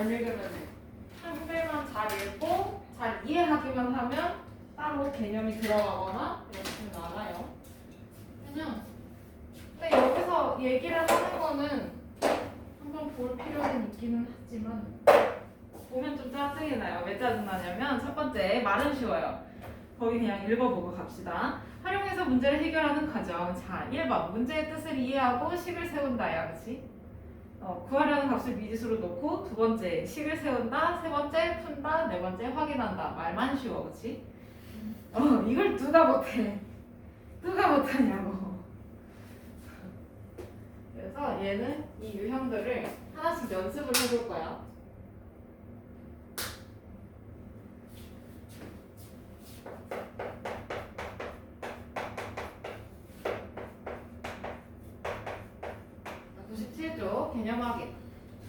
잘 읽으면 돼. 한글만 잘 읽고 잘 이해하기만 하면 따로 개념이 들어가거나 이러지는 않아요. 그냥 근데 여기서 얘기를 하는 거는 한번 볼 필요는 있기는 하지만 보면 좀 짜증이 나요. 왜 짜증나냐면 첫 번째 말은 쉬워요. 거기 그냥 읽어보고 갑시다. 활용해서 문제를 해결하는 과정. 자, 1번 문제의 뜻을 이해하고 식을 세운다야. 그치? 구하려는 값을 미지수로 놓고 두 번째 식을 세운다. 세 번째 푼다. 네 번째 확인한다. 말만 쉬워. 그치? 이걸 누가 못해? 누가 못하냐고. 그래서 얘는 이 유형들을 하나씩 연습을 해볼 거야. 개념 확인.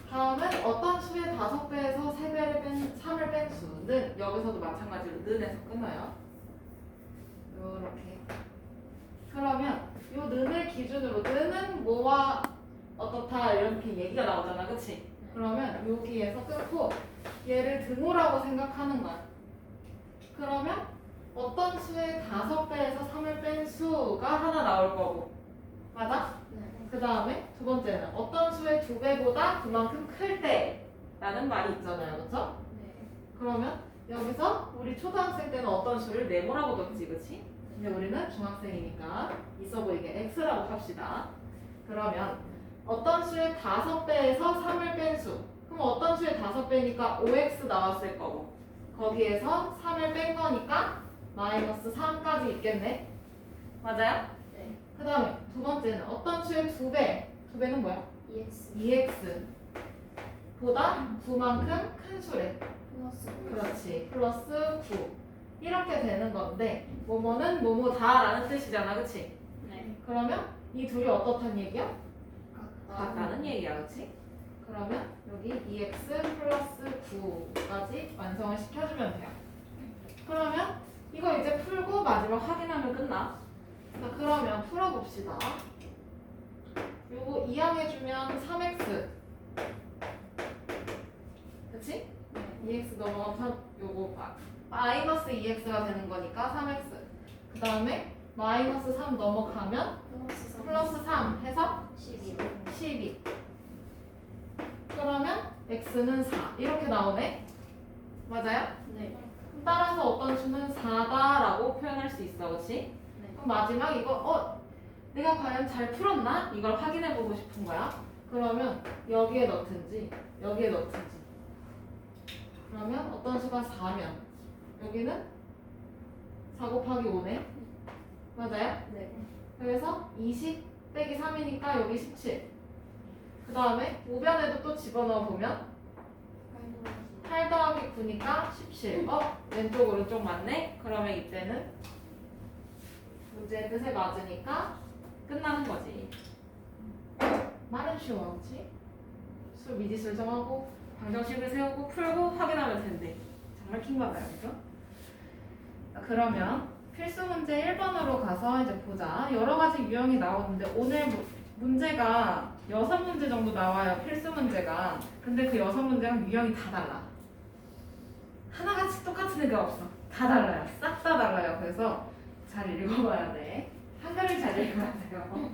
다음은 어떤 수의 5배에서 3을 뺀 수는 여기서도 마찬가지로 는에서 끊어요. 요렇게. 그러면 요 는을 기준으로 는은 뭐와 어떻다 이렇게 얘기가 나오잖아. 그치? 그러면 여기에서 끊고 얘를 등호라고 생각하는 거야. 그러면 어떤 수의 5배에서 3을 뺀 수가 하나 나올 거고. 맞아? 그 다음에 두 번째는 어떤 수의 2배보다 그만큼 클 때 라는 말이 있잖아요. 그쵸? 네. 그러면 여기서 우리 초등학생 때는 어떤 수를 네모라고 뒀지. 그치? 근데 우리는 중학생이니까 있어 보이게 x라고 합시다. 그러면 어떤 수의 5배에서 3을 뺀 수. 그럼 어떤 수의 5배니까 5x 나왔을 거고 거기에서 3을 뺀 거니까 마이너스 3까지 있겠네. 맞아요? 네. 그 다음에 두 번째는 어떤 수의 2배. 2배는 뭐야? EX 2x 보다 9만큼 큰 수래. 플러스 그렇지. 플러스 9 이렇게 되는 건데 뭐뭐는 뭐뭐다라는 뜻이잖아. 그치? 네. 그러면 이 둘이 어떻단 얘기야? 같다. 같다는 얘기야. 그치? 그러면 여기 2x 플러스 9까지 완성을 시켜주면 돼요. 그러면 이거 이제 풀고 마지막 확인하면 끝나. 자, 그러면 풀어봅시다. 요거 2항해주면 3x. 그치? 2x 넘어가면 요거 마이너스 2x가 되는 거니까 3x. 그 다음에 마이너스 3 넘어가면 플러스 3 해서 12. 그러면 x는 4. 이렇게 나오네? 맞아요? 네. 따라서 어떤 수는 4다라고 표현할 수 있어. 그치? 네. 그럼 마지막 이거 내가 과연 잘 풀었나? 이걸 확인해보고 싶은 거야. 그러면 여기에 넣든지 여기에 넣든지. 그러면 어떤 수가 4면 여기는 4 곱하기 5네. 맞아요? 네. 그래서 20 빼기 3이니까 여기 17. 그 다음에 우변에도 또 집어넣어 보면 8 더하기 9니까 17. 왼쪽 오른쪽 맞네? 그러면 이때는 문제의 뜻에 맞으니까 끝나는 거지. 말은 쉬워. 그치? 수 미지수를 정하고 방정식을 세우고 풀고 확인하면 된대. 정말 킹받아요. 그죠? 그러면 필수 문제 1번으로 가서 이제 보자. 여러 가지 유형이 나오는데 오늘 문제가 6문제 정도 나와요. 필수 문제가. 근데 그 6문제랑 유형이 다 달라. 하나같이 똑같은 애가 없어. 다 달라요. 싹 다 달라요. 그래서 잘 읽어봐야 돼. 한글을 잘 읽어야 돼요.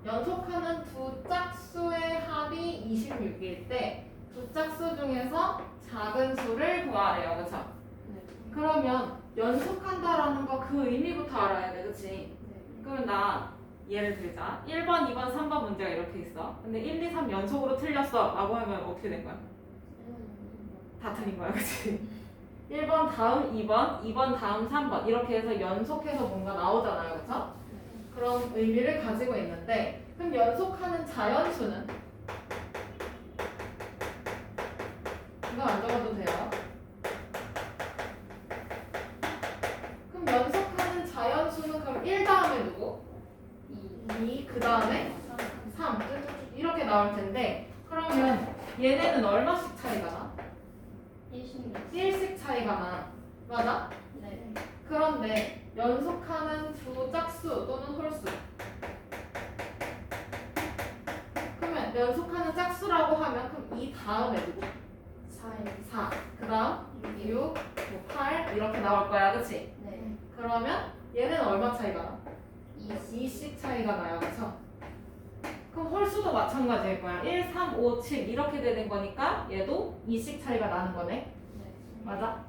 연속하는 두 짝수의 합이 26일 때 두 짝수 중에서 작은 수를 구하래요. 그쵸? 네. 그러면 연속한다라는 거 그 의미부터 알아야 돼. 그치? 네. 그럼 나 예를 들자. 1번, 2번, 3번 문제가 이렇게 있어. 근데 1, 2, 3 연속으로 틀렸어 라고 하면 어떻게 된 거야? 다 틀린 거야. 그치? 1번 다음 2번, 2번 다음 3번 이렇게 해서 연속해서 뭔가 나오잖아요. 그쵸? 그런 의미를 가지고 있는데 그럼 연속하는 자연수는? 이거 안 적어도 돼요. 그럼 연속하는 자연수는 그럼 1 다음에 누구? 2, 그 다음에 3 이렇게 나올 텐데 그러면 얘네는 얼마씩 차이가 나? 1씩 차이가 나. 맞아? 네. 그런데 연속하는 두 짝수 또는 홀수 연속하는 짝수라고 하면 그럼 이 다음에 누구? 4에 4. 그 다음 6, 8 이렇게 나올 거야. 그치? 네. 그러면 얘는 얼마 차이가 나? 20. 2씩 차이가 나요. 그쵸? 그럼 홀수도 마찬가지일 거야. 1, 3, 5, 7 이렇게 되는 거니까 얘도 2씩 차이가 나는 거네. 네. 맞아?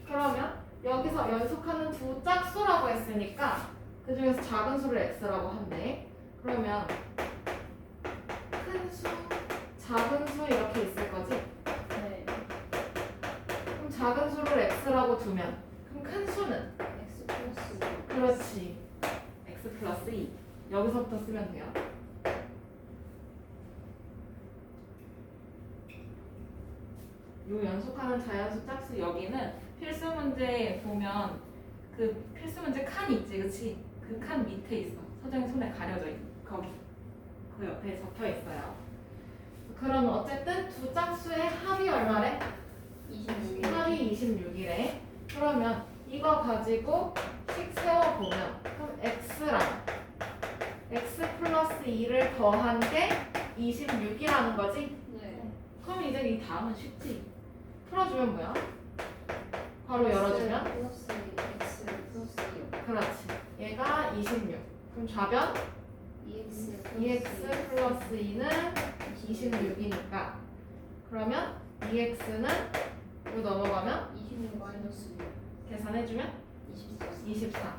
그러면 여기서 연속하는 두 짝수라고 했으니까 그 중에서 작은 수를 x라고 한대. 그러면 큰 수, 작은 수 이렇게 있을 거지? 네. 그럼 작은 수를 x라고 두면 그럼 큰 수는? X 플러스 2. 그렇지. x 플러스 2. 여기서부터 쓰면 돼요. 요 연속하는 자연수 짝수 여기는 필수 문제 보면 그 필수 문제 칸이 있지, 그치? 그 칸 밑에 있어. 서정이 손에 가려져 있어. 거기 그 옆에 적혀 있어요. 그럼 어쨌든 두 짝수의 합이 얼마래? 26. 합이 26이래. 그러면 이거 가지고 식 세워보면 그럼 x랑 x 플러스 2를 더한 게 26이라는 거지? 네. 그럼 이제 이 다음은 쉽지. 풀어주면 뭐야? 바로 열어주면? 플러스 X 플러스 2. 그렇지. 얘가 26. 그럼 좌변? 2X 2x 플러스 2는 26이니까. 그러면 2x는 요 넘어가면 26 마이너스 6. 계산해주면 24. 24.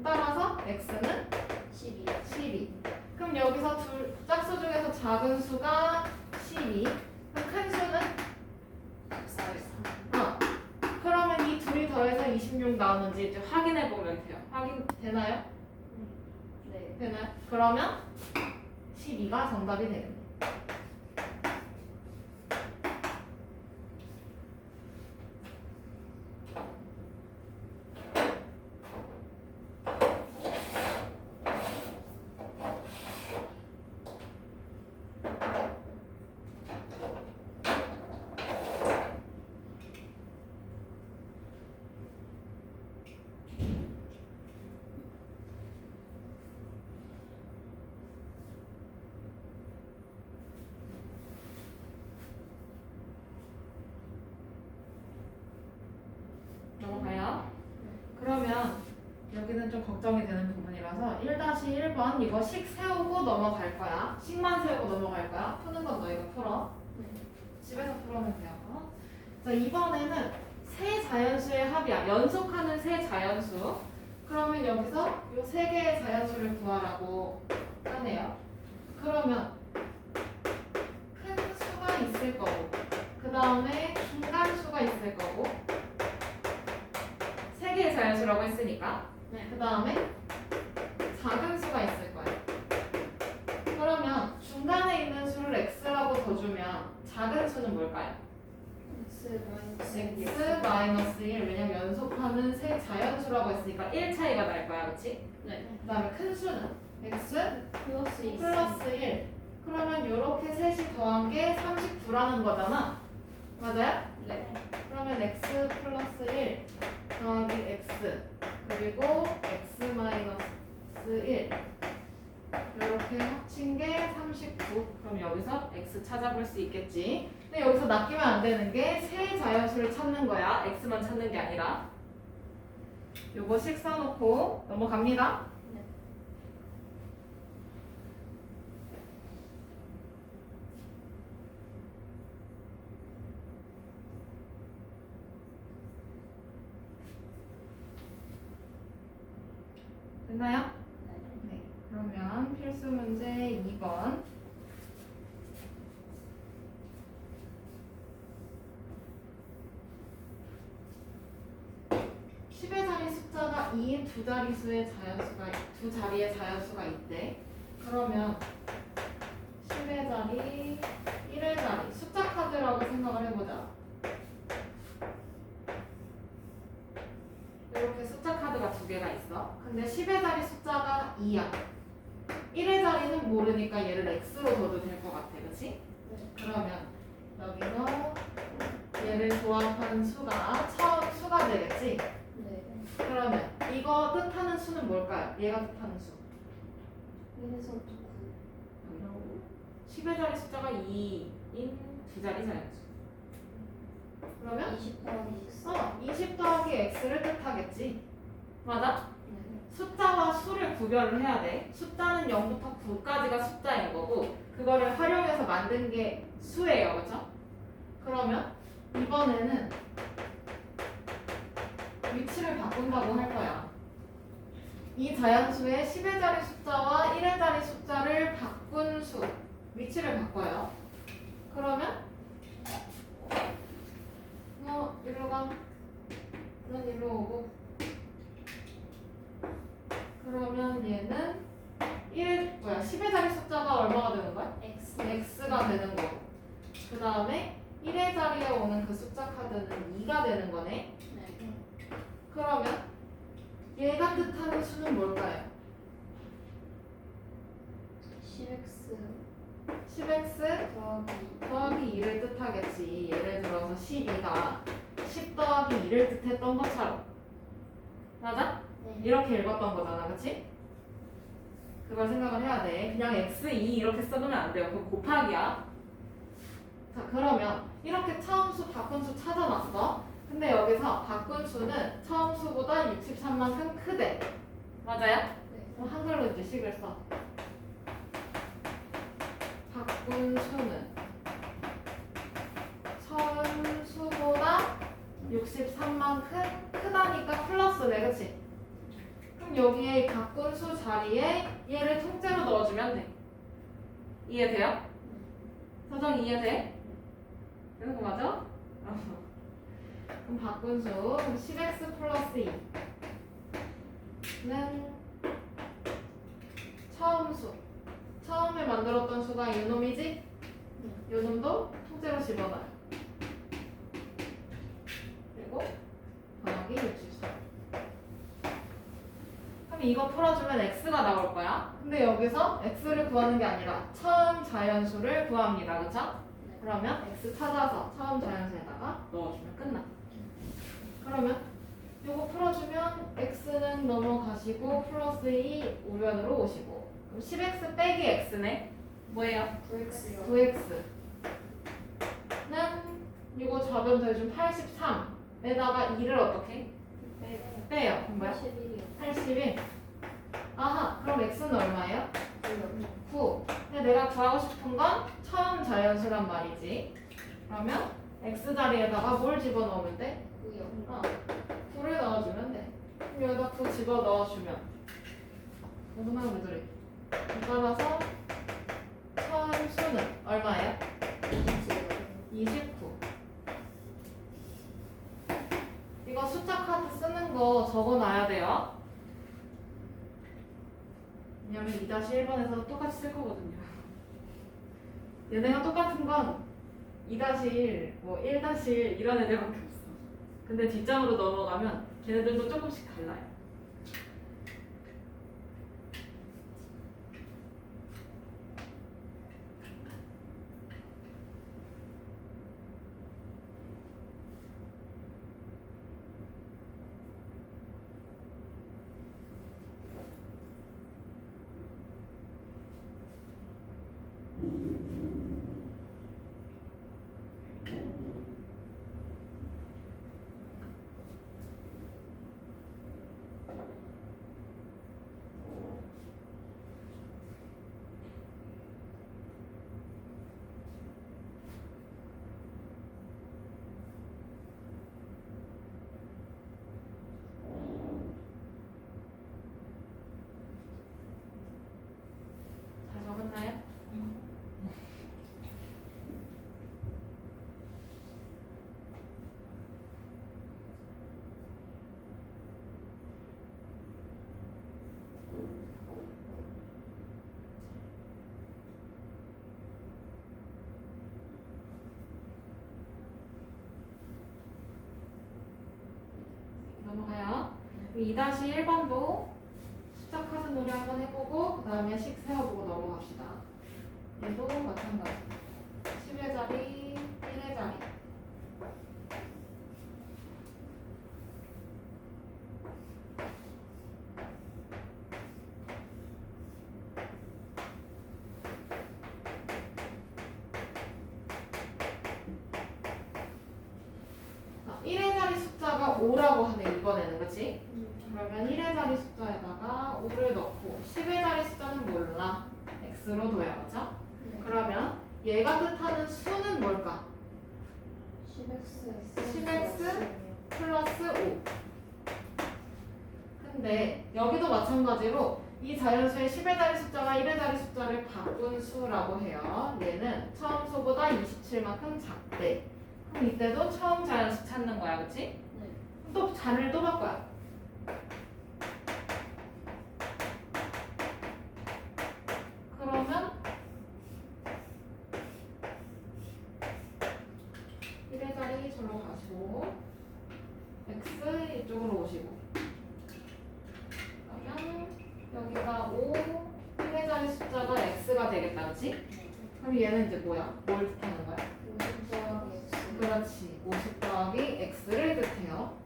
따라서 x는 12. 12. 그럼 여기서 둘 짝수 중에서 작은 수가 12. 그럼 큰 수는? 4. 그러면 이 둘이 더해서 26 나오는지 이제 확인해 보면 돼요. 확인 되나요? 네. 되나요? 그러면 12가 정답이 되겠네. 넘어가요. 그러면 여기는 좀 걱정이 되는 부분이라서 1-1번 이거 식 세우고 넘어갈 거야. 식만 세우고 넘어갈 거야. 푸는 건 너희가 풀어. 집에서 풀어면 돼요. 자, 이번에는 세 자연수의 합이야. 연속하는 세 자연수. 그러면 여기서 요 세 개의 자연수를 구하라고 하네요. 그러면 큰 수가 있을 거고, 그 다음에 중간 수가 있을 거고, 세 개의 자연수라고 했으니까, 네. 그 다음에 작은 수가 있을 거예요. 그러면 중간에 있는 수를 x라고 더 주면 작은 수는 뭘까요? X 마이너스 x 마이너스 1. 왜냐면 연속하는 세 자연수라고 했으니까 1 차이가 날 거야, 그렇지? 네. 그 다음에 큰 수는 x 플러스 2. 플러스 1. 그러면 이렇게 셋이 더한 게 39라는 거잖아. 맞아요? 네. 그러면 x 플러스 1 더하기 x 그리고 x 마이너스 1 이렇게 합친 게 39. 그럼 여기서 x 찾아볼 수 있겠지. 근데 여기서 낚이면 안 되는 게 세 자연수를 찾는 거야. x만 찾는 게 아니라. 요거 식 써놓고 넘어갑니다. 네. 됐나요? 네. 그러면 필수 문제 2번. 10의 자리 숫자가 2인 두 자릿수의 자연수가 두 자리의 자연수가 있대. 그러면 10의 자리, 1의 자리 숫자 카드라고 생각을 해보자. 이렇게 숫자 카드가 두 개가 있어. 근데 10의 자리 숫자가 2야. 1의 자리는 모르니까 얘를 x로 둬도 될 것 같아. 그치? 네. 그러면 여기서 얘를 조합한 수가 처음 수가 되겠지? 네. 그러면 이거 뜻하는 수는 뭘까요? 얘가 뜻하는 수. 1에서 9. 10의 자리 숫자가 2인 두 자리 자연수. 그러면 20 더하기 6. 20 더하기 x를 뜻하겠지. 맞아? 네. 숫자와 수를 구별을 해야 돼. 숫자는 0부터 9까지가 숫자인 거고 그거를 활용해서 만든 게 수예요. 그렇죠? 그러면 이번에는 위치를 바꾼다고 할 거야. 이 자연수의 10의 자리 숫자와 1의 자리 숫자를 바꾼 수 위치를 바꿔요. 그러면 이리로 가. 넌 이리로 오고. 그러면 얘는 10의 자리 숫자가 얼마가 되는 거야? X. x가 되는 거고. 그 다음에 1의 자리에 오는 그 숫자 카드는 2가 되는 거네. 네. 그러면 얘가 뜻하는 수는 뭘까요? 10X 10x 더하기 2를 뜻하겠지. 예를 들어서 12가 10 더하기 2를 뜻했던 것처럼. 맞아? 네. 이렇게 읽었던 거잖아. 그치? 그걸 생각을 해야 돼. 그냥 x2 이렇게 써놓으면 안 돼요. 그거 곱하기야. 자, 그러면 이렇게 처음 수, 바꾼 수 찾아놨어. 근데 여기서 바꾼 수는 처음 수보다 63만큼 크대. 맞아요? 네. 그럼 한글로 이제 식을 써. 바꾼 수는 처음 수보다 63만큼 크다니까 플러스네. 그치? 그럼 여기에 바꾼 수 자리에 얘를 통째로 넣어주면 돼. 이해돼요? 서정 이해돼? 되는 거 맞아? 그럼 바꾼 수 그럼 10x 플러스 2는 처음 수. 처음에 만들었던 수가 이 놈이지? 이 놈도 통째로 집어넣어요. 그리고 더하기 64. 그럼 이거 풀어주면 x가 나올 거야. 근데 여기서 x를 구하는 게 아니라 처음 자연수를 구합니다. 그쵸? 그러면 x 찾아서 처음 자연수에다가 넣어주면 끝나. 그러면 이거 풀어주면 x는 넘어가시고 플러스 2 우변으로 오시고 그럼 10x 빼기 x네. 뭐예요? 9X요. 9x는 이거 좌변 더해준 83에다가 2를 어떻게? 빼요. 그럼 뭐야? 81이요. 81. 아하, 그럼 x는 얼마예요? 9요. 9. 근데 내가 구하고 싶은 건 처음 자연수란 말이지. 그러면 x 자리에다가 뭘 집어넣으면 돼? 9요. 9를 넣어주면 돼. 그럼 여기다 9 집어넣어주면 얼마나 무드리? 따라서 처음 수는 얼마예요? 29. 이거 숫자 카드 쓰는 거 적어놔야 돼요. 왜냐면 2-1번에서 똑같이 쓸 거거든요. 얘네가 똑같은 건 2-1, 뭐 1-1 이런 애들밖에 없어. 근데 뒷장으로 넘어가면 걔네들도 조금씩 달라요. 잘 적었나요? 넘어가요. 2-1번도 숫자 카드 놀이 한번 해보고 그 다음에 식 세워보고 넘어갑시다. 얘도 마찬가지. 10의 자리, 1의 자리. 숫자가 5라고 하네 이번에는 그치? 그러면 1의 자리 숫자에다가 5를 넣고 10의 자리 숫자는 몰라 x로 둬요 그쵸? 그러면 얘가 뜻하는 수는 뭘까? 10x 플러스 5 근데 여기도 마찬가지로 이 자연수의 10의 자리 숫자와 1의 자리 숫자를 바꾼 수라고 해요. 얘는 처음 수보다 27만큼 작대. 그럼 이때도 처음 자연수 찾는 거야, 그치? 또 잔을 또 바꿔요. 그러면 1의 자리 절로 가시고 x 이쪽으로 오시고 그러면 여기가 5, 1의 자리 숫자가 x가 되겠다, 그치? 그럼 얘는 이제 뭐야? 뭘 뜻하는 거야? 그렇지. 50 더하기 x를 뜻해요.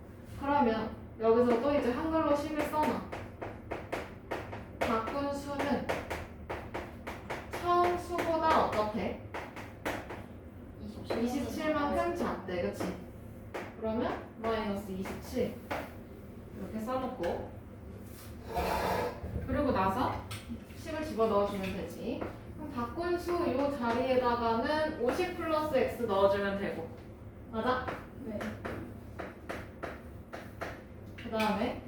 그러면 여기서 또 이제 한글로 10을 써놔. 바꾼 수는 처음 수보다 어떻대? 27만큼 작대, 그치? 그러면 마이너스 27 이렇게 써놓고 그리고 나서 10을 집어넣어주면 되지. 그럼 바꾼 수 요 자리에다가는 50 플러스 x 넣어주면 되고 맞아? 네. 그 다음에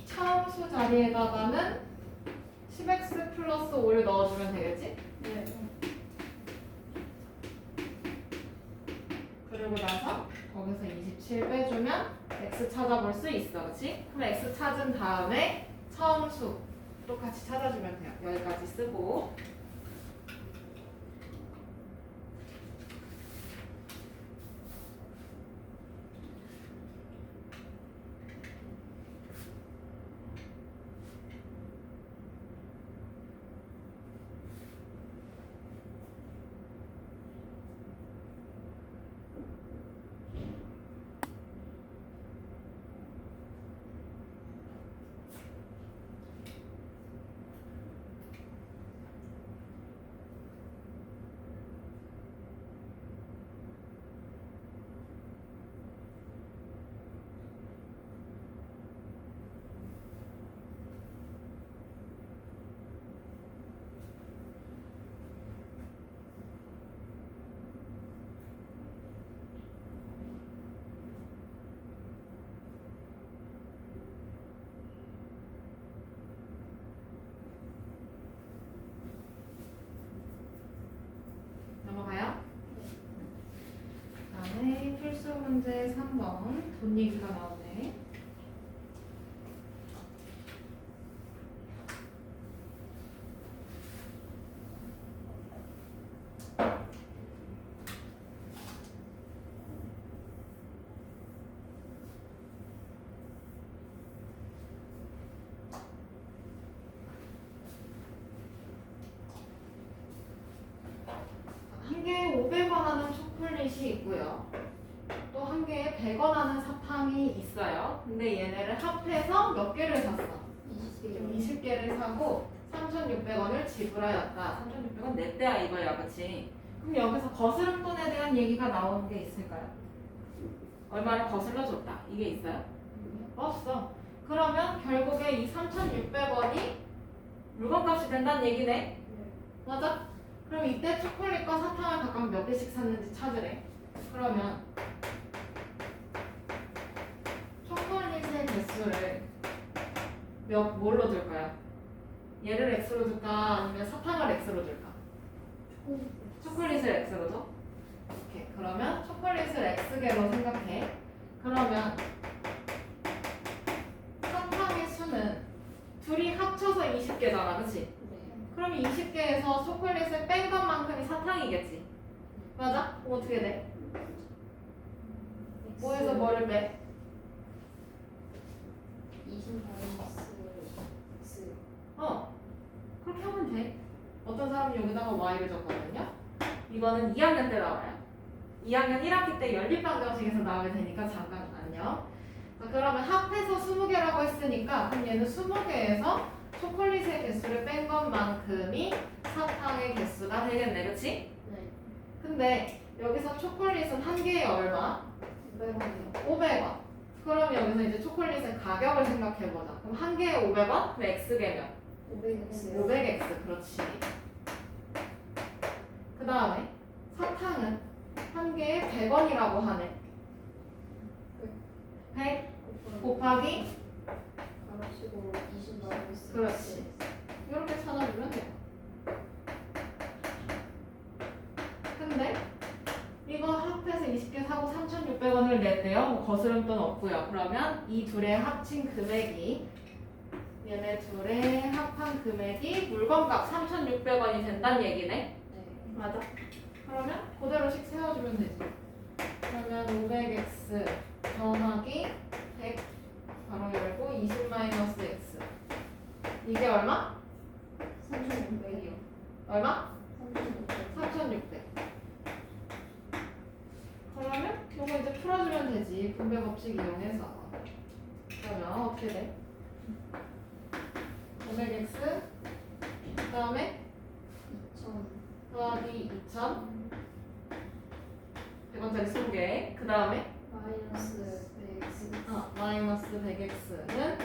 처음 수 자리에다가는 10x 플러스 5를 넣어주면 되겠지? 네. 그리고 나서 거기서 27 빼주면 x 찾아볼 수 있어, 그치? 그럼 x 찾은 다음에 처음 수 똑같이 찾아주면 돼요. 여기까지 쓰고 넘어가요? 그다음에 필수 문제 3번 돈 얘기가 나오네. 한 개에 500원 하는 초콜릿이 있고요. 또 한 개에 100원 하는 사탕이 있어요. 근데 얘네를 합해서 몇 개를 샀어? 20개를 사고 3,600원을 지불하였다. 3,600원 냈대야 이거야, 그치? 그럼 여기서 거스름 돈에 대한 얘기가 나오는 게 있을까요? 얼마를 거슬러 줬다. 이게 있어요? 없어. 그러면 결국에 이 3,600원이 물건값이 된다는 얘기네. 맞아? 그럼 이때 초콜릿과 사탕을 각각 몇 개씩 샀는지 찾으래. 그러면 초콜릿의 개수를 뭘로 줄까요? 얘를 x로 줄까? 아니면 사탕을 x로 줄까? 초콜릿을 x로 줘? 오케이. 그러면 초콜릿을 x개로 생각해. 그러면 사탕의 수는 둘이 합쳐서 20개잖아, 그치? 그럼 20개에서 초콜릿을 뺀 것만큼이 사탕이겠지. 맞아? 그럼 어떻게 돼? 뭐에서 뭐를 빼? 20 마이너스 x. 그렇게 하면 돼. 어떤 사람이 여기다가 y를 줬거든요. 이거는 2학년 때 나와요. 2학년 1학기 때 연립방정식에서 나오게 되니까 잠깐만요. 자, 그러면 합해서 20개라고 했으니까 그럼 얘는 20개에서 초콜릿의 개수를 뺀 것만큼이 사탕의 개수가 되겠네, 그치? 네. 근데 여기서 초콜릿은 한 개에 얼마? 500원이요. 500원. 그럼 여기서 이제 초콜릿의 가격을 생각해보자. 그럼 한 개에 500원? 그럼 X개면 500X. 500X. 그렇지. 그 다음에 사탕은 한 개에 100원이라고 하네. 100 곱하기 가로치고 20 마이너스. 그렇지. 이렇게 찾아주면 돼요. 근데 이거 합해서 20개 사고 3,600원을 냈대요. 뭐 거스름돈 없고요. 그러면 이 둘의 합친 금액이 얘네 둘의 합한 금액이 물건값 3,600원이 된다는 얘기네. 네. 맞아. 그러면 그대로씩 세워주면 되지. 그러면 500x 더하기 100 바로 열고 20 마이너스 x. 이게 얼마? 3,600이요. 얼마? 3,600. 3,600. 그러면 이거 이제 풀어주면 되지. 분배 법칙 이용해서. 그러면 어떻게 돼? 500x 그 다음에 2,000. 더하기 2,000 100원짜리 20개. 그 다음에 마이너스 100X. 마이너스 100x는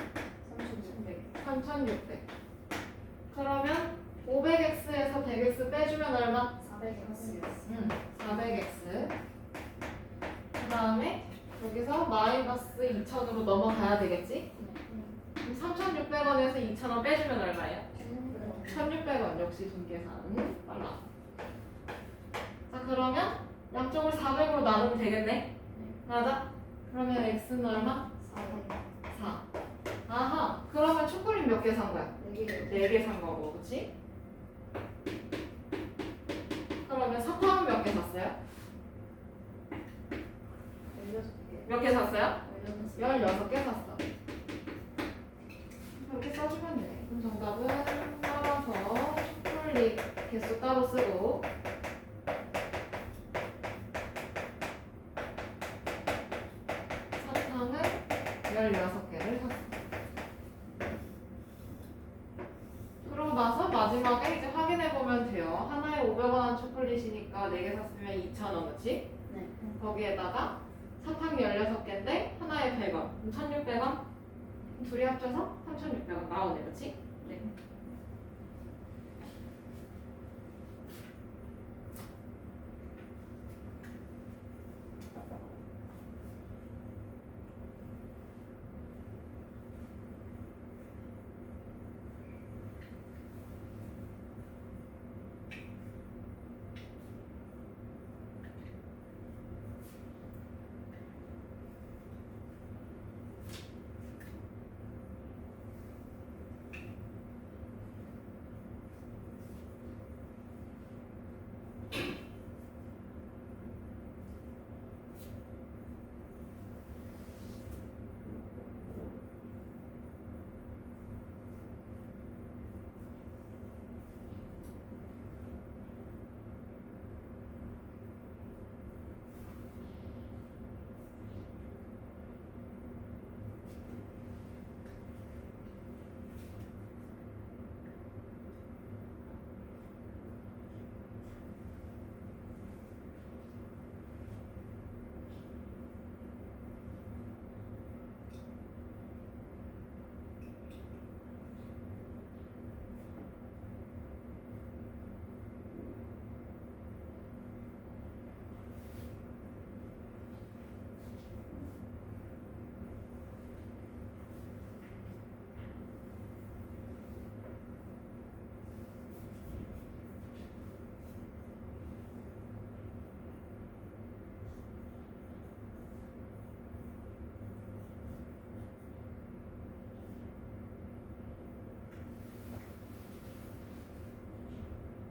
3,600. 3,600. 그러면 500x에서 100x 빼주면 얼마? 400X. 400x. 그 다음에 여기서 마이너스 2,000으로 넘어가야 되겠지? 그럼 3,600원에서 2,000원 빼주면 얼마예요? 1,600원. 역시 분계산 빨라. 자, 그러면 양쪽을 400으로 나누면 되겠네? 맞아? 그러면 x는 얼마? 4. 아하. 그러면 초콜릿 몇 개 산 거야? 4개요. 4개 산 거고, 그치? 그러면 사탕은 몇 개 샀어요? 16개. 몇 개 샀어요? 16개. 16개 샀어. 이렇게 써주면 돼. 그럼 정답은 따라서 초콜릿 개수 따로 쓰고 사탕은 16개를 샀어. 그러고 나서 마지막에 이제 확인해보면 돼요. 하나에 500원 초콜릿이니까 4개 샀으면 2,000원, 그치? 네. 거기에다가 사탕 16개인데 하나에 100원. 그럼 1,600원? 둘이 합쳐서 3,600원 나오네, 그치? 네.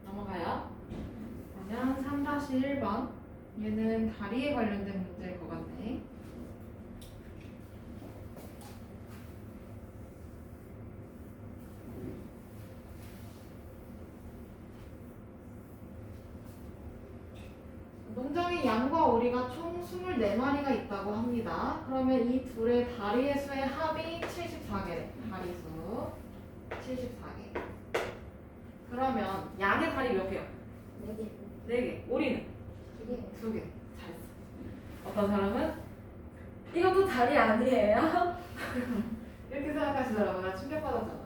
넘어가요. 그러면 3-1번. 얘는 다리에 관련된 문제일 것 같네. 농장에 양과 오리가 총 24마리가 있다고 합니다. 그러면 이 둘의 다리의 수의 합이 74개래. 다리 수 74개. 그러면 양의 다리 몇 개요? 4개. 4개. 오리는? 2개. 2개. 잘했어. 어떤 사람은 이것도 다리 아니에요? 이렇게 생각하시더라고. 나 충격받았잖아.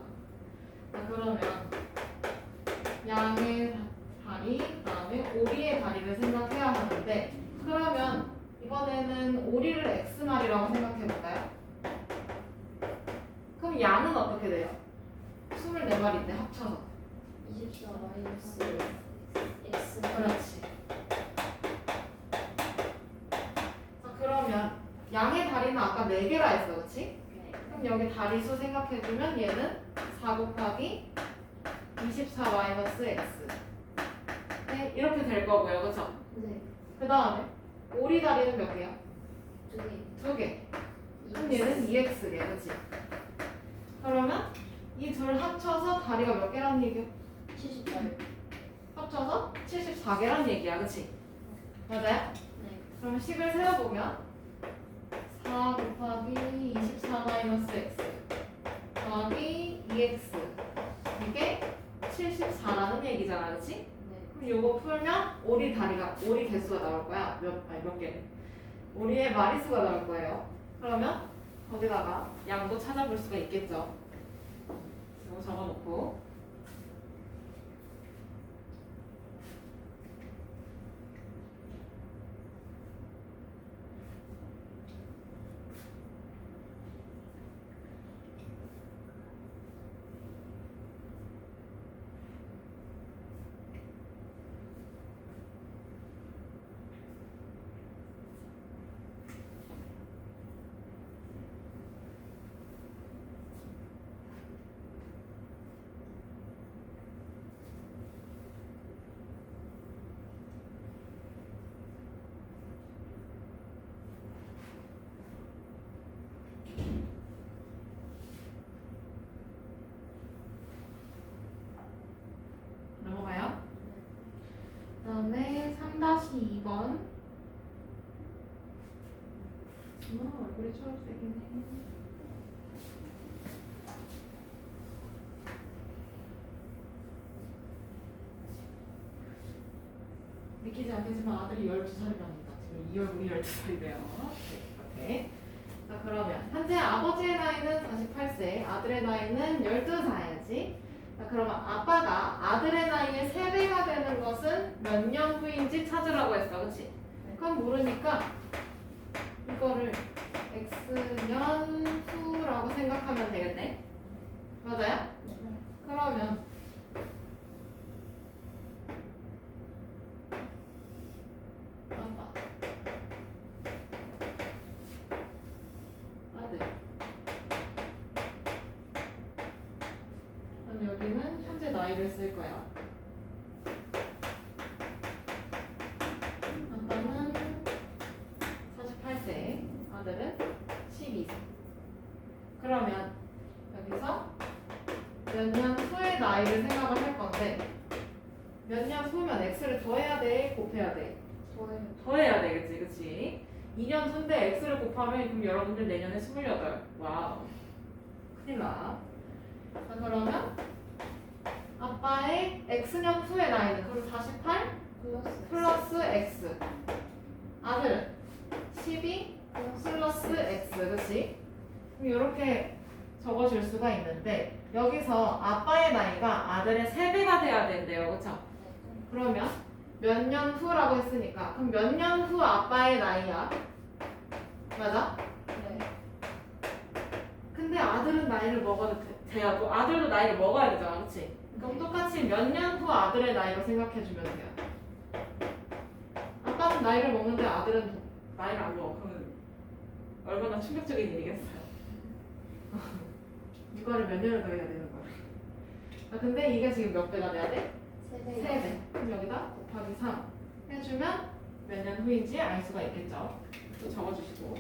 자, 그러면 양의 다리, 그다음에 오리의 다리를 생각해야 하는데, 그러면 이번에는 오리를 x마리라고 생각해볼까요? 그럼 양은 어떻게 돼요? 24마리인데 합쳐서. 24 마이너스 x. 그렇지. 자, 그러면 양의 다리는 아까 4개라 했어, 그렇지? 네. 그럼 여기 다리수 생각해주면 얘는 4 곱하기 24 마이너스 x. 네, 이렇게 될 거고요, 그렇죠? 네. 그 다음에 오리 다리는 몇 개야? 2개. 2개. 그럼 얘는 2x개, 그렇지? 그러면 이 둘 합쳐서 다리가 몇 개라는 얘기야? 78. 합쳐서 74개라는 얘기야, 그렇지? 맞아요? 네. 그럼 식을 세워보면 4 곱하기 24 마이너스 x 더하기 2x 이게 74라는 얘기잖아, 그렇지? 네. 그럼 요거 풀면 오리 다리가 오리 개수가 나올 거야. 몇 개? 오리의 마리수가 나올 거예요. 그러면 거기다가 양도 찾아볼 수가 있겠죠. 이거 적어놓고 넘어가요. 그 다음에 3-2번. 얼굴이 초록색이네. 믿기지 않겠지만 아들이 12살이랍니다. 지금 2월 우리 12살이래요. 네. 자, 그러면 현재 아버지의 나이는 48세, 아들의 나이는 12살이지. 자, 그러면 아빠가 아들의 나이의 3배가 되는 것은 몇 년 후인지 찾으라고 했어. 그치? 그럼 모르니까 이거를 x년 후라고 생각하면 되겠네. 맞아요? 그러면 아빠 아들 그럼 여기는 현재 나이를 쓸 거야. 아빠는 48세, 아들은 12세. 그러면 여기서 몇 년 후의 나이를 생각을 할 건데 몇 년 후면 x를 더해야 돼, 곱해야 돼? 더해요. 더해야 되겠지, 그치? 2년 후인데 x를 곱하면 그럼 여러분들 내년에 28. 와우. 큰일 나. 자, 그러면 아빠의 x년 후의 나이는 그럼 48 플러스 x. 아들은 12 플러스 x, 그치? 그럼 이렇게 적어줄 수가 있는데 여기서 아빠의 나이가 아들의 3배가 돼야 된대요, 그쵸? 그러면 몇 년 후라고 했으니까 그럼 몇 년 후 아빠의 나이야? 맞아? 네. 근데 아들은 나이를 먹어도 돼야 또 아들도 나이를 먹어야 되잖아, 그치? 그럼 똑같이 몇 년 후 아들의 나이로 생각해주면 돼요. 아빠는 나이를 먹는데 아들은 나이를 안 먹어. 그러면 얼마나 충격적인 일이겠어요. 이거를 몇 년을 더 해야 되는 거야. 아, 근데 이게 지금 몇 배가 돼야 돼? 3배. 3배. 그럼 여기다 곱하기 3 해주면 몇 년 후인지 알 수가 있겠죠. 또 적어주시고.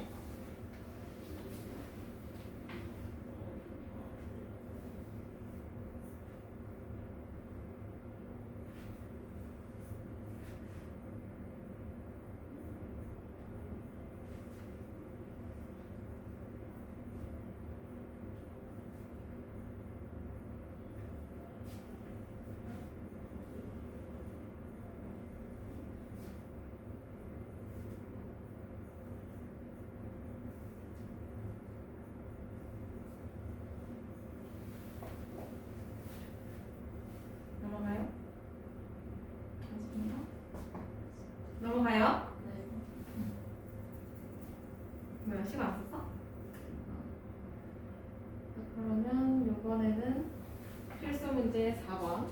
시간 안 썼어? 그러면 이번에는 필수 문제 4번.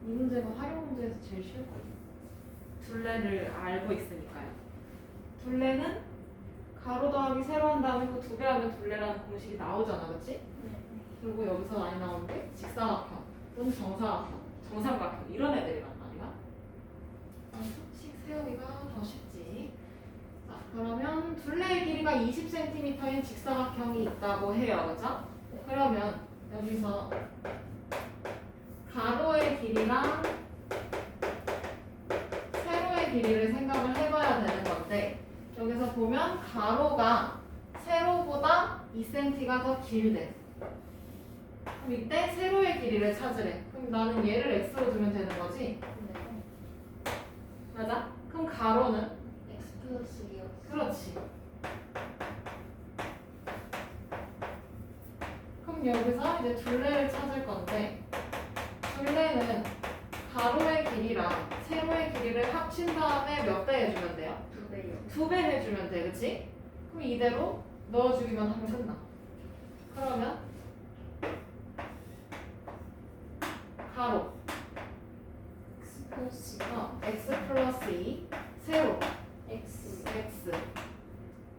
이 문제가 활용 문제에서 제일 쉬울 거예요. 둘레를 알고 있으니까요. 둘레는 가로 더하기 세로 한 다음에 그 2배 하면 둘레라는 공식이 나오잖아, 그렇지? 그리고 여기서 많이 나오는 게 직사각형 또는 정사각형, 정삼각형 이런 애들이란 말이야. 식 세우기가 더 쉽지. 자, 그러면 둘레의 길이가 20cm인 직사각형이 있다고 해요, 그렇죠? 그러면 여기서 가로의 길이랑 세로의 길이를 생각을 해봐야 되는 건데 여기서 보면 가로가 세로보다 2cm가 더 길대. 그럼 이때 세로의 길이를 찾으래. 그럼 나는 얘를 x로 두면 되는 거지? 맞아? 그럼 가로는? x 플러스 2요. 그렇지. 그럼 여기서 이제 둘레를 찾을 건데 둘레는 가로의 길이랑 세로의 길이를 합친 다음에 몇 배 해주면 돼요? 2배요. 2배 해주면 돼, 그치? 그럼 이대로 넣어주기만 하면 끝나. 그러면 가로 x 플러스 x 플러스 2 세로 x x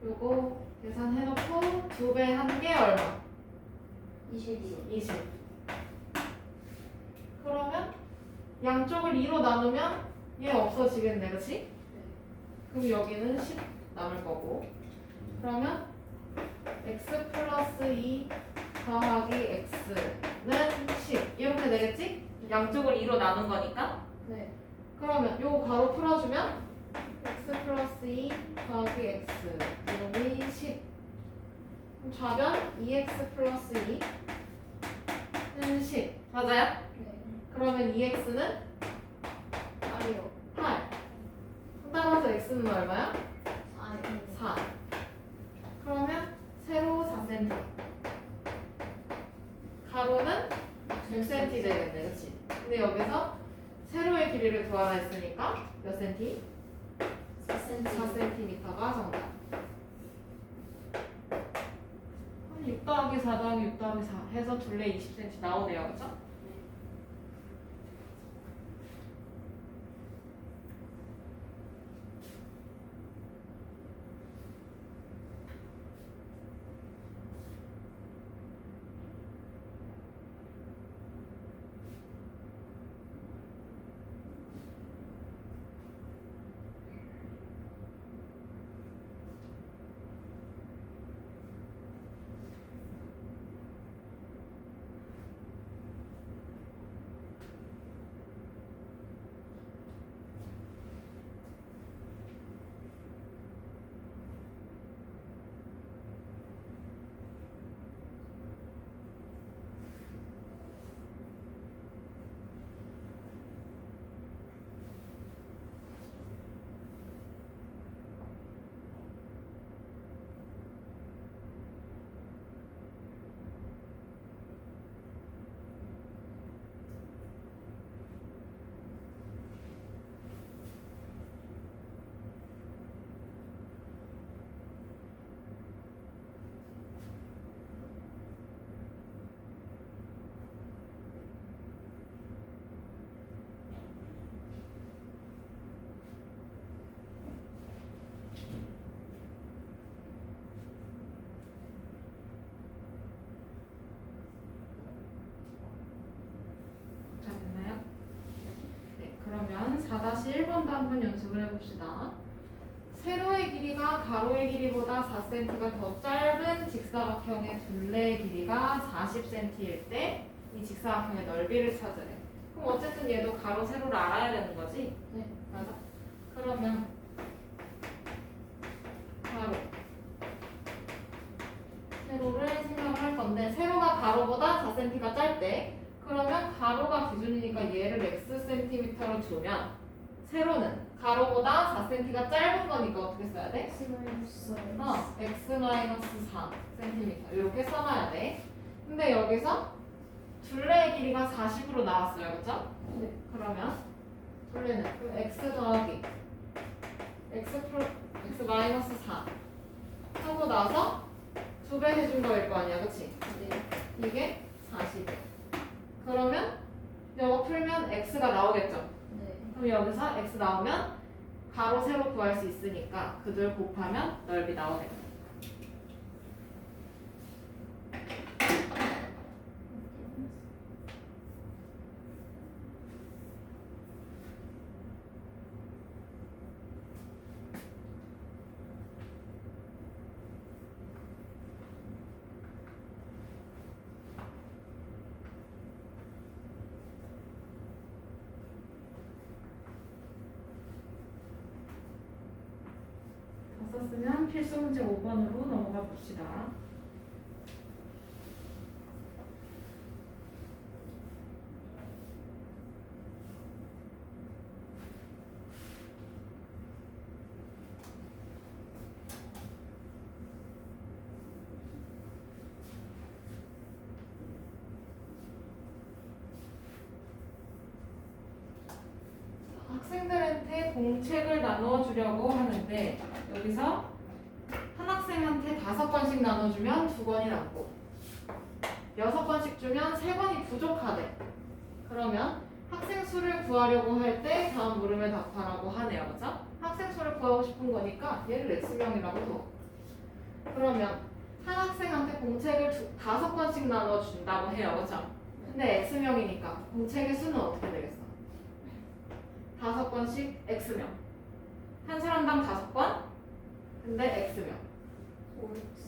요거 계산해놓고 2배 한 게 얼마? 22요. 20. 그러면 양쪽을 2로 나누면 얘 없어지겠네, 그치? 그럼 여기는 10 남을 거고 그러면 x 플러스 2 더하기 x는 10 이렇게 되겠지? 양쪽을 2로 나눈 거니까 네. 그러면 요거 가로 풀어주면 x 플러스 2 더하기 x 이놈이 10 그럼 좌변 2x 플러스 2는 10 맞아요? 네. 그러면 2x는 4요. 8 따라서 x는 얼마야? 4요. 4 그러면 세로 4cm 가로는 6cm 되겠네, 그치? 근데 여기서 세로의 길이를 구하라 했으니까 몇 cm? 4cm. 4cm가 정답. 6 더하기 4 더하기 6 더하기 4 해서 둘레 20cm 나오네요, 그쵸? 자, 됐나요? 네, 그러면 4-1번도 한번 연습을 해봅시다. 세로의 길이가 가로의 길이보다 4cm가 더 짧은 직사각형의 둘레의 길이가 40cm일 때 이 직사각형의 넓이를 찾으래. 그럼 어쨌든 얘도 가로, 세로를 알아야 되는 거지? 네. 맞아? 그러면 가로, 세로를 생각을 할 건데 세로가 가로보다 4cm가 짧대. 그러면 가로가 기준이니까 얘를 xcm로 두면 세로는 가로보다 4cm가 짧은 거니까 어떻게 써야 돼? x 마이너스 x-4cm 이렇게 써놔야 돼. 근데 여기서 둘레의 길이가 40으로 나왔어요, 그렇죠? 네. 그러면 둘레는 그럼 x 더하기 x 마이너스 4 하고 나서 2배 해준 거일 거 아니야, 그치? 네. 이게 40이야. 그러면 이거 풀면 x가 나오겠죠? 네. 그럼 여기서 x 나오면 가로 세로 구할 수 있으니까 그들 곱하면 넓이 나오겠죠. 다 썼으면 필수 문제 5번으로 넘어가 봅시다. 학생들한테 공책을 나누어 주려고 하는데 여기서 한 학생한테 5권씩 나눠주면 2권이 남고 6권씩 주면 3권이 부족하대. 그러면 학생 수를 구하려고 할 때 다음 물음에 답하라고 하네요. 그죠? 학생 수를 구하고 싶은 거니까 얘를 X명이라고 둬. 그러면 한 학생한테 공책을 5권씩 나눠준다고 해요. 그죠? 근데 X명이니까 공책의 수는 어떻게 되겠어? 5권씩 X명. 한 사람당 5권? 근데 X명.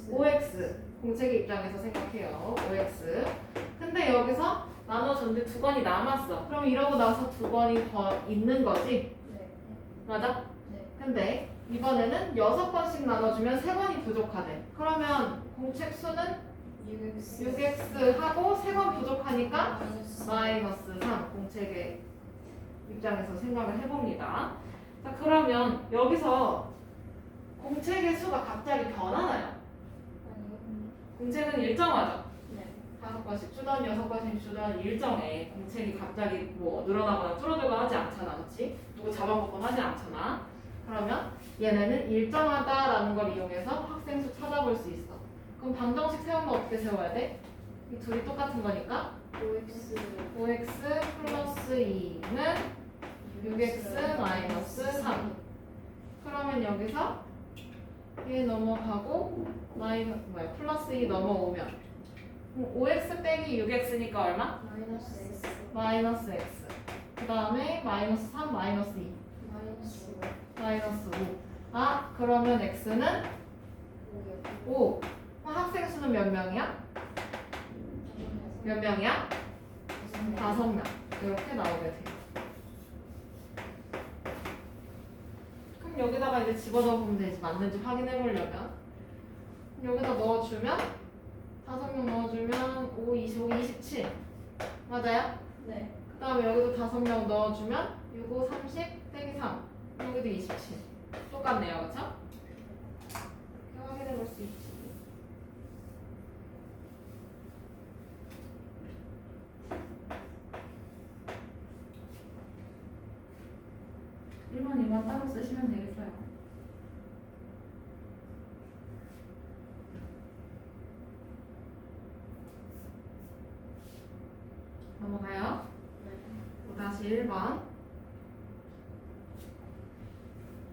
OX. 공책의 입장에서 생각해요. OX. 근데 여기서 나눠줬는데 2권이 남았어. 그럼 이러고 나서 2권이 더 있는 거지? 네. 맞아? 네. 근데 이번에는 6권씩 나눠주면 3권이 부족하대. 그러면 공책 수는 6X 하고 3권 부족하니까 마이너스 3. 공책의 입장에서 생각을 해봅니다. 자, 그러면 여기서 공책의 수가 갑자기 변하나요? 아니요. 공책은 일정하죠? 네. 5권씩 주던 6권씩 주던 일정에 공책이 갑자기 뭐 늘어나거나 줄어들거나 하지 않잖아, 그렇지? 누구 잡아먹거나 하지 않잖아. 그러면 얘네는 일정하다라는 걸 이용해서 학생 수 찾아볼 수 있어. 그럼 방정식 세우면 어떻게 세워야 돼? 이 둘이 똑같은 거니까 OX 5x 플러스 2는 6x 마이너스 3. 그러면 여기서 1 넘어가고 플러스 2 넘어오면 5x 빼기 6x니까 얼마? 마이너스 X 마이너스 x. 그 다음에 마이너스 3 마이너스 2 마이너스 마이너스 5. 아, 그러면 x는 5. 5. 학생 수는 몇 명이야? 몇 명이야? 5명. 이렇게 나오게 돼요. 그럼 여기다가 이제 집어넣어 보면 되지. 맞는지 확인해 보려면. 여기다 넣어주면 5명 넣어주면 5, 25, 27. 맞아요? 네. 그 다음에 여기도 5명 넣어주면 6, 5, 30, 빼기 3. 여기도 27. 똑같네요. 그쵸? 이렇게 확인해 볼 수 있지. 이만 따로 쓰시면 되겠어요. 넘어가요. 5-1번.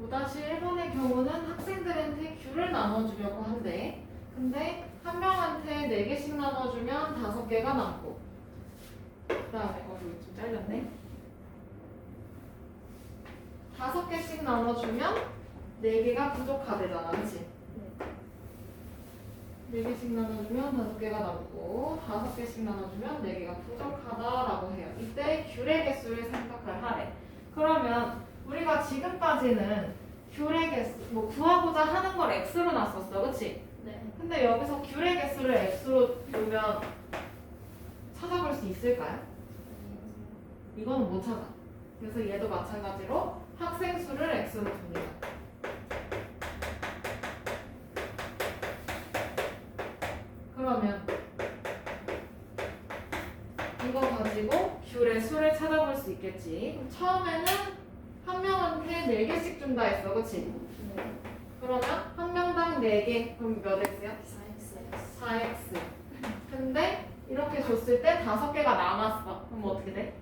5-1번의 경우는 학생들한테 귤을 나눠주려고 한대. 근데 한 명한테 4개씩 나눠주면 5개가 남고. 그 다음에 여기 좀 잘렸네. 5개씩 나눠주면 4개가 부족하대잖아, 그치? 4개씩 나눠주면 5개가 남고 5개씩 나눠주면 4개가 부족하다라고 해요. 이때 귤의 개수를 생각을 하래. 그러면 우리가 지금까지는 귤의 개수, 뭐 구하고자 하는 걸 x로 놨었어, 그치? 네. 근데 여기서 귤의 개수를 x로 두면 찾아볼 수 있을까요? 이거는 못 찾아. 그래서 얘도 마찬가지로 학생 수를 x로 둡니다. 그러면 이거 가지고 가지고 귤의 수를 찾아볼 수 있겠지. 그럼 처음에는 한 명한테 4개씩 준다 했어. 그치? 네. 그러면 한 명당 4개. 그럼 몇 x야? 4x. 4x. 근데 이렇게 줬을 때 5개가 남았어. 그럼 어떻게 돼?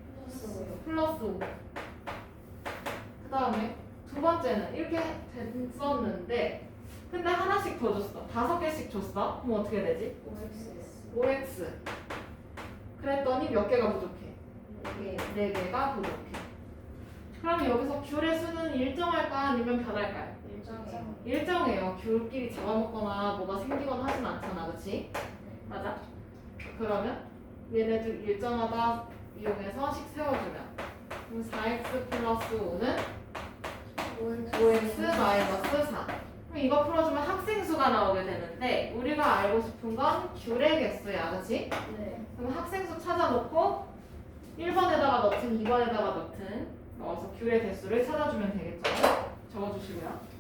플러스 5. 그 다음에 두 번째는 이렇게 됐었는데 근데 하나씩 더 줬어. 5개씩 줬어. 그럼 어떻게 되지? 5x. 5x. 그랬더니 몇 개가 부족해? 4개. 4개가 부족해. 그럼 여기서 귤의 수는 일정할까 아니면 변할까요? 일정이에요. 일정해요. 귤끼리 잡아먹거나 뭐가 생기거나 하진 않잖아. 그치? 맞아? 그러면 얘네들 일정하다 이용해서 식 세워주면 그럼 4x 플러스 5는 5x 마이너스 4. 그럼 이거 풀어주면 학생 수가 나오게 되는데 우리가 알고 싶은 건 귤의 개수야. 그치? 네. 그럼 학생 수 찾아놓고 1번에다가 넣든 2번에다가 넣든 넣어서 귤의 개수를 찾아주면 되겠죠. 적어주시고요.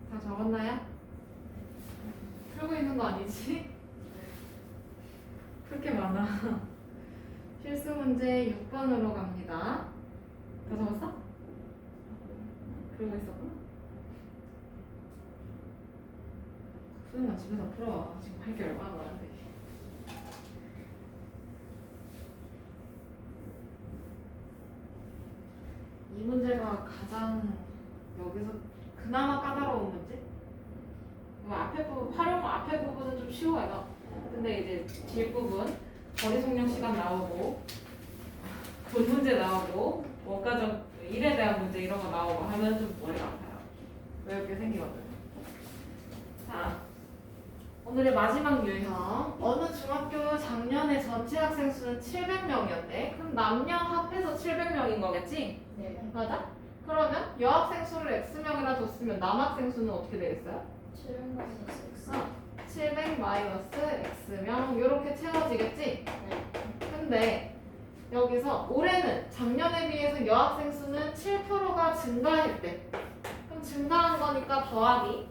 다 적었나요? 풀고 있는 거 아니지? 그렇게 많아. 필수 문제 6번으로 갑니다. 다 적었어? 그러고 있었구나. 푸는 건 집에서 풀어. 지금 할 게 얼마나 많은데. 이 문제가 가장 여기서 그나마 까다로운 문제? 이 앞에 부분, 활용 앞에 부분은 좀 쉬워요. 근데 이제 뒷부분 거리 속력 시간 나오고 돈 문제 나오고 원가적 일에 대한 문제 이런 거 나오고 하면 좀 머리가 아파요. 외우게 생기거든요. 자, 오늘의 마지막 유형. 어느 중학교 작년에 전체 학생 수는 700명이었대. 그럼 남녀 합해서 700명인 거겠지? 네. 맞아? 그러면 여학생 수를 X명이라 줬으면 남학생 수는 어떻게 되겠어요? 7-x. 700 마이너스 X명 이렇게 채워지겠지? 네. 근데 여기서 올해는 작년에 비해서 여학생 수는 7%가 증가했대. 그럼 증가한 거니까 더하기.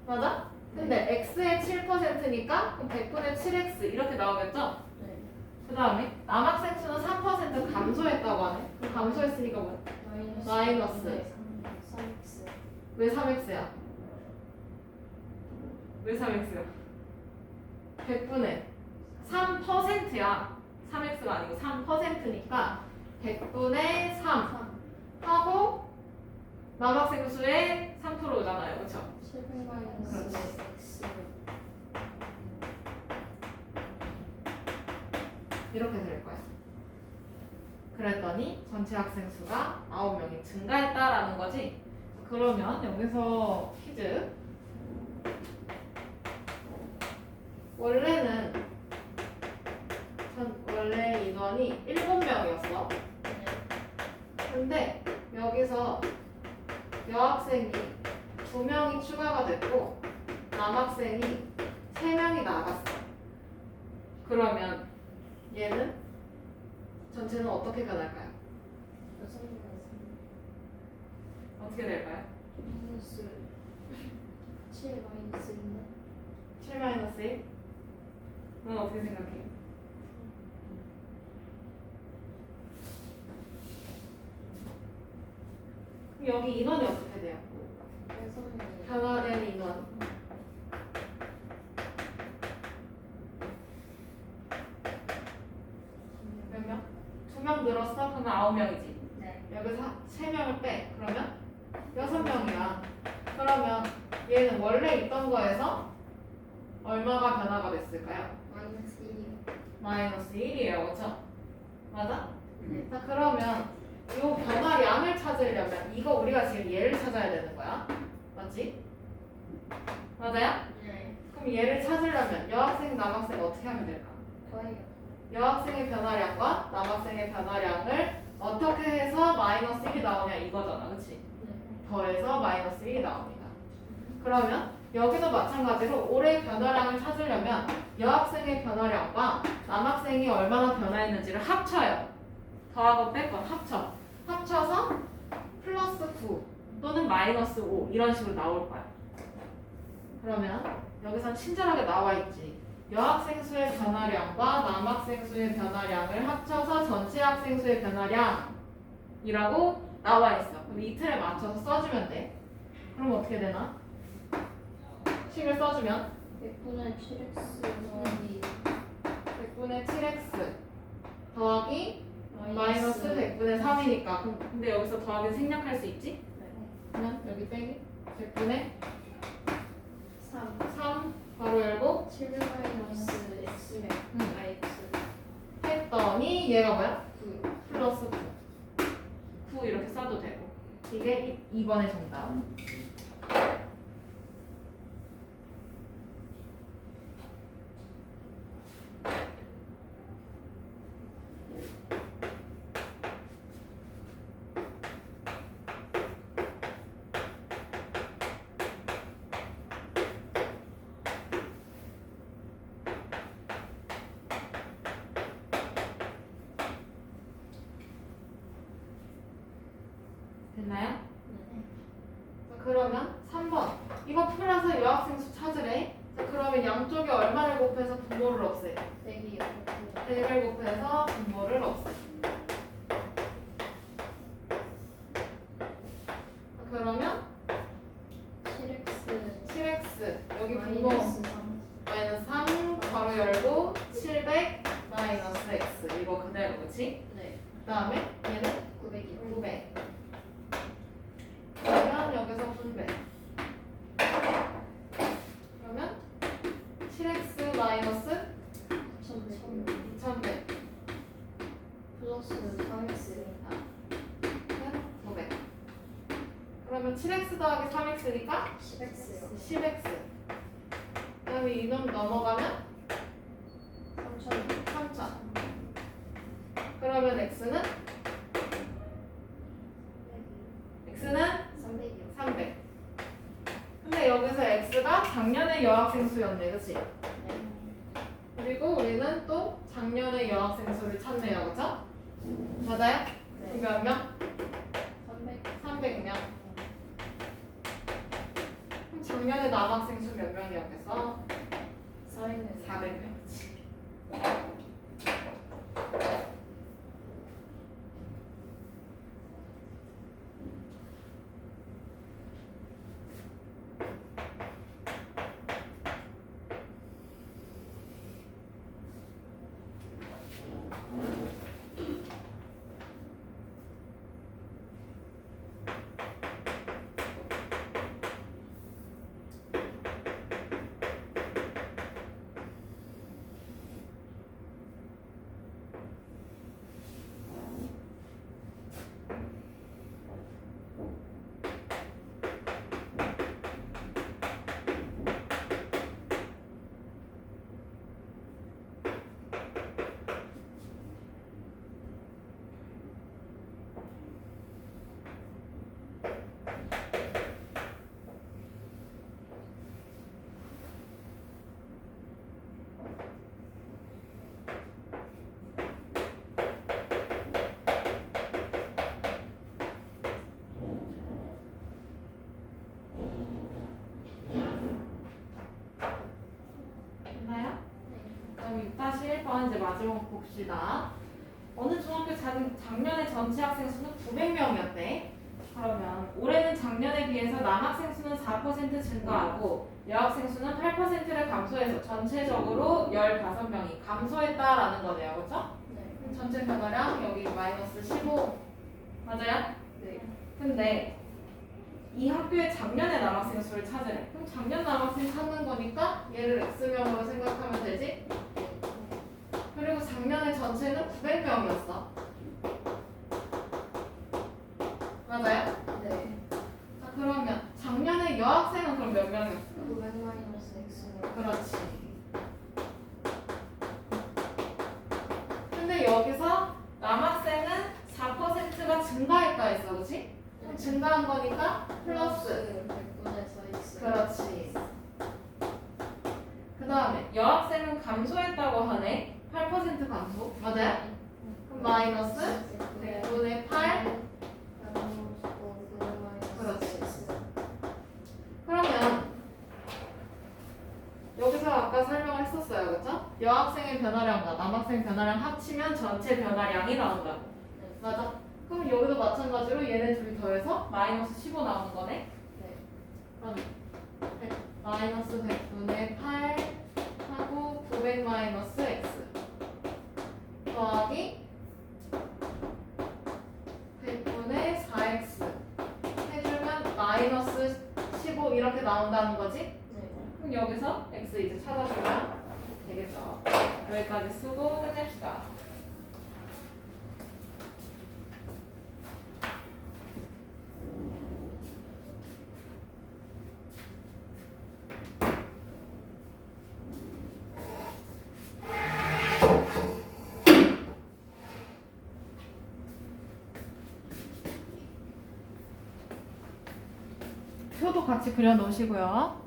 맞아? 근데 X의 7%니까 그럼 100분의 7X 이렇게 나오겠죠? 네. 그 다음에 남학생 수는 3% 감소했다고 하네. 그럼 감소했으니까 뭐야? 마이너스. 3x. 왜 3x야? 왜 3x야? 100분의 3%야. 3x가 아니고 3%니까 100분의 3 하고 남학생 수의 3%잖아요. 그렇죠? 700 마이너스 x. 이렇게 될 거야. 그랬더니 전체 학생 수가 9명이 증가했다라는 거지. 그러면 여기서 퀴즈. 원래 인원이 7명이었어. 근데 여기서 여학생이 2명이 추가가 됐고 남학생이 3명이 나갔어. 그러면 얘는 전체는 어떻게 변할까요? 어떻게 될까요? 마이너스 7 마이너스 1네. 7 마이너스 1? 넌 어떻게 생각해? 그럼 여기 인원이 어떻게 돼요? 변화된 인원. 몇 명? 2명 늘었어? 그러면 9명이지. 네. 여기서 3명을 빼. 그러면 6명이야. 그러면 얘는 원래 있던 거에서 얼마가 변화가 됐을까요? 마이너스 1이요. 마이너스 1이에요. 그쵸? 맞아? 자 그러면 이 변화량을 찾으려면 이거 우리가 지금 얘를 찾아야 되는 거야. 맞지? 맞아요? 네. 그럼 얘를 찾으려면 여학생, 남학생 어떻게 하면 될까? 더해요. 여학생의 변화량과 남학생의 변화량을 어떻게 해서 마이너스 1이 나오냐 이거잖아. 그치? 네. 더해서 마이너스 1이 나옵니다. 그러면 여기도 마찬가지로 올해 변화량을 찾으려면 여학생의 변화량과 남학생이 얼마나 변화했는지를 합쳐요. 더하고 뺄 건 합쳐서 플러스 9 또는 마이너스 5 이런 식으로 나올 거야. 그러면 여기선 친절하게 나와 있지. 여학생 수의 변화량과 남학생 수의 변화량을 합쳐서 전체 학생 수의 변화량이라고 나와 있어. 그럼 이 틀에 맞춰서 써주면 돼. 그럼 어떻게 되나? 식을 써주면 100분의 7x 더하기 100분의 7x 더하기 마이너스 100분의 3이니까. 근데 여기서 더하기 생략할 수 있지? 그러면 여기 빼기 100분의 3 바로 열고 7 마이너스 x면 x 했더니 얘가 뭐야? 9. 플러스 9 이렇게 써도 되고. 이게 2번의 정답. 됐나요? 자, 그러면 3번 이거 풀어서 여학생 수 찾으래. 자, 그러면 양쪽에 얼마를 곱해서 분모를 없애? 100이요. 100을 곱해서 분모를 없애. 자, 그러면 7x 7x 여기 분모 마이너스 3. 마이너스 3 바로 열고 700 마이너스 x 이거 그대로 그치? 네. 그 다음에 얘는 900이요. 900 그러면 여기서 분배 그러면 7x 마이너스 2100 플러스 4x. 900 그러면 7x 더하기 3x니까 10x요. 10x 그 다음에 이놈 넘어가면 3000. 3000 그러면 x는 300이요. 300 근데 여기서 x가 작년의 여학생 수였네 그치? 네. 그리고 우리는 또 작년의 여학생 수를 찾네요 그쵸? 맞아요? 네. 몇 명? 300. 300명 그럼 작년에 남학생 수 몇 명이었겠어? 400명. 400명 됐나요? 그럼 6-1번 이제 마지막 봅시다. 어느 중학교 작년에 전체 학생 수는 900명이었대. 그러면 올해는 작년에 비해서 남학생 수는 4% 증가하고 여학생 수는 8%를 감소해서 전체적으로 15명이 감소했다라는 거네요. 그렇죠? 네. 전체 변화량 여기 마이너스 15 맞아요? 네. 근데 이 학교의 작년의 남학생 수를 찾으래. 그럼 작년 남학생 찾는 거니까 얘를 X명으로 생각하면 되지? 그리고 작년에 전체는 900명이었어. 맞아요? 네. 자, 그러면 작년에 여학생은 그럼 몇 명이었어요? 900 마이너스 X는 그렇지. 근데 여기서 남학생은 4%가 증가했다 했어, 그렇지? 그럼 증가한 거니까 플러스. 100분의 4X. 그렇지. 그 다음에 여학생은 감소했다고 하네. 8% 감소. 맞아요? 그럼 마이너스 100분의 8. 그렇지. 그러면 여기서 아까 설명을 했었어요, 그렇죠? 여학생의 변화량과 남학생 변화량 합치면 전체 변화량이 나온다고. 맞아? 그럼 여기도 마찬가지로 얘네 둘이 더해서 마이너스 15 나오는 거네. 네. 그럼 마이너스 100분의 8 하고 900 마이너스 x 더하기 100분의 4x 해주면 마이너스 15 이렇게 나온다는 거지? 네. 그럼 여기서 x 이제 찾아주면 되겠죠. 여기까지 쓰고 끝냅시다. 표도 같이 그려 놓으시고요.